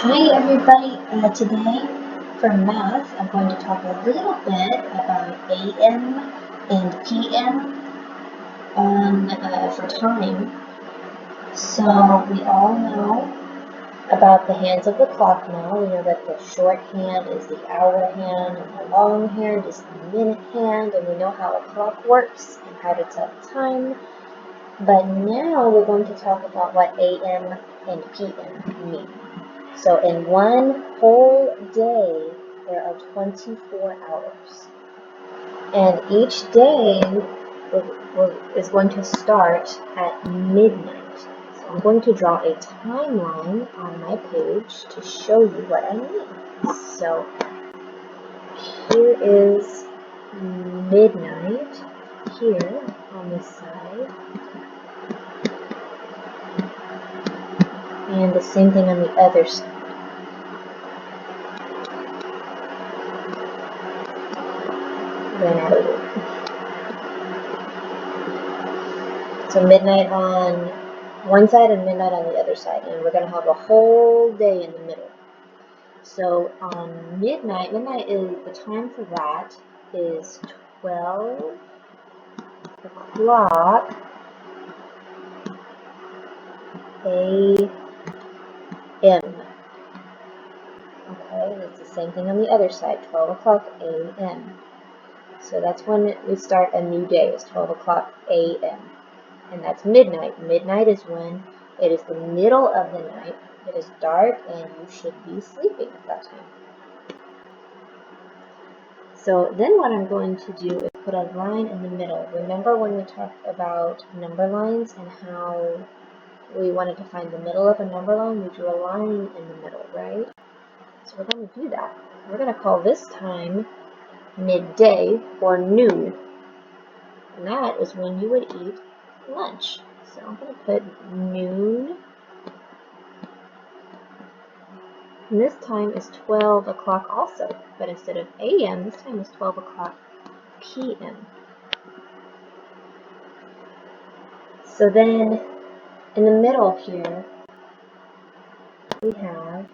Hi everybody, today for math I'm going to talk a little bit about AM and PM for time. So we all know about the hands of the clock now. We know that the short hand is the hour hand and the long hand is the minute hand, and we know how a clock works and how to tell time. But now we're going to talk about what AM and PM mean. So in one whole day, there are 24 hours. And each day is going to start at midnight. So I'm going to draw a timeline on my page to show you what I mean. So here is midnight here on this side. And the same thing on the other side. Ran out of room. So midnight on one side and midnight on the other side, and we're going to have a whole day in the middle. So on midnight is the time for that is 12 o'clock a.m. Okay, it's the same thing on the other side, 12 o'clock a.m. So that's when we start a new day, is 12 o'clock a.m. And that's midnight. Midnight is when it is the middle of the night, it is dark, and you should be sleeping at that time. So then what I'm going to do is put a line in the middle. Remember when we talked about number lines and how we wanted to find the middle of a number line? We drew a line in the middle, right? So we're going to do that. We're going to call this time midday or noon. And that is when you would eat lunch. So I'm going to put noon. And this time is 12 o'clock also, but instead of a.m., this time is 12 o'clock p.m. So then in the middle here, we have,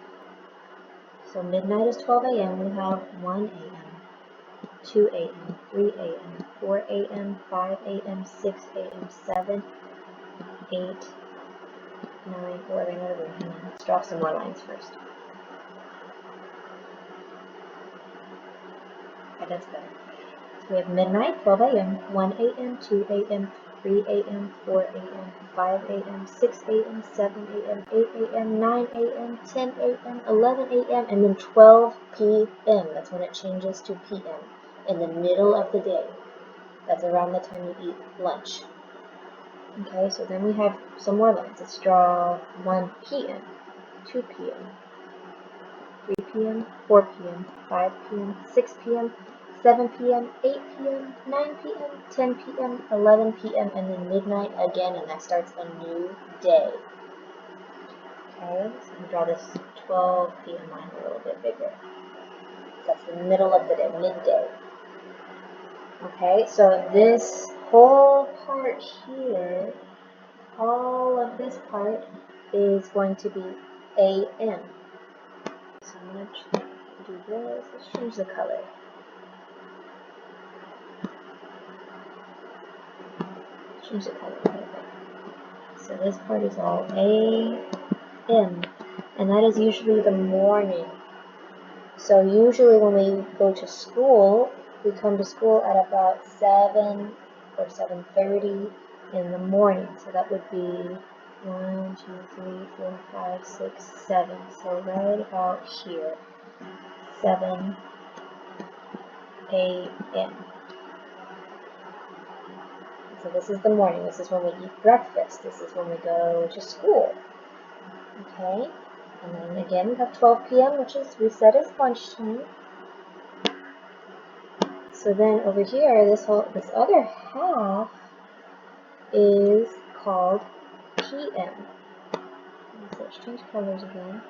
so midnight is 12 a.m., we have 1 a.m., 2 a.m., 3 a.m., 4 a.m., 5 a.m., 6 a.m., 7, 8, 9, let's draw some more lines first. Okay, that's better. So we have midnight, 12 a.m., 1 a.m., 2 a.m., 3 a.m., 4 a.m., 5 a.m., 6 a.m., 7 a.m., 8 a.m., 9 a.m., 10 a.m., 11 a.m., and then 12 p.m. That's when it changes to p.m. in the middle of the day. That's around the time you eat lunch. Okay, so then we have some more lines. Let's draw 1 p.m., 2 p.m., 3 p.m., 4 p.m., 5 p.m., 6 p.m., 7 p.m., 8 p.m., 9 p.m., 10 p.m., 11 p.m., and then midnight again, and that starts a new day. Okay, so we draw this 12 p.m. line a little bit bigger. That's the middle of the day, midday. Okay, so this whole part here, all of this part is going to be a.m. So I'm going to do this. Let's change the color. Change the color a little bit. So this part is all a.m. and that is usually the morning. So usually when we go to school, we come to school at about 7 or 7:30 in the morning. So that would be 1, 2, 3, 4, 5, 6, 7. So right about here, 7 a.m. So this is the morning. This is when we eat breakfast. This is when we go to school. Okay? And then again we have 12 p.m., which is, we said, is lunchtime. So then over here, this other half is called p.m. So let's change colors again.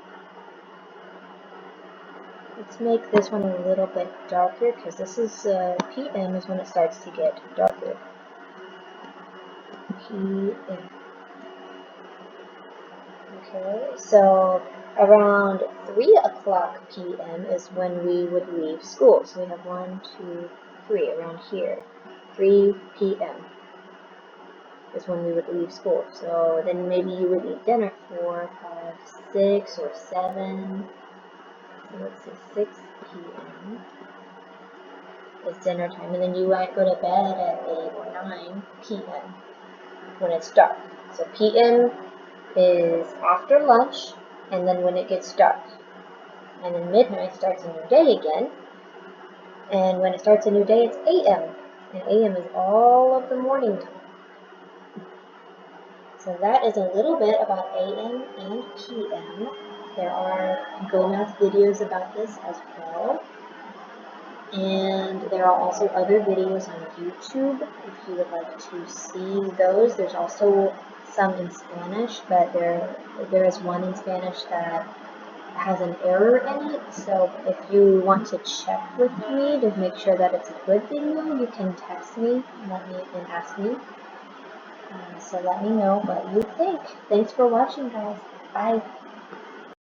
Let's make this one a little bit darker, because this is p.m. is when it starts to get darker. p.m. Okay, so Around 3 o'clock p.m. is when we would leave school. So we have 1, 2, 3 around here. 3 p.m. is when we would leave school. So then maybe you would eat dinner 4, 5, 6, or 7. So let's say 6 p.m. is dinner time. And then you might go to bed at 8 or 9 p.m. when it's dark. So p.m. is after lunch, and then when it gets dark. And then midnight starts a new day again. And when it starts a new day, it's a.m. And a.m. is all of the morning time. So that is a little bit about a.m. and p.m. There are Go Math videos about this as well. And there are also other videos on YouTube if you would like to see those. There's also some in Spanish, but there is one in Spanish that has an error in it. So if you want to check with me to make sure that it's a good video, you can text me and ask me. So let me know what you think. Thanks for watching, guys. Bye.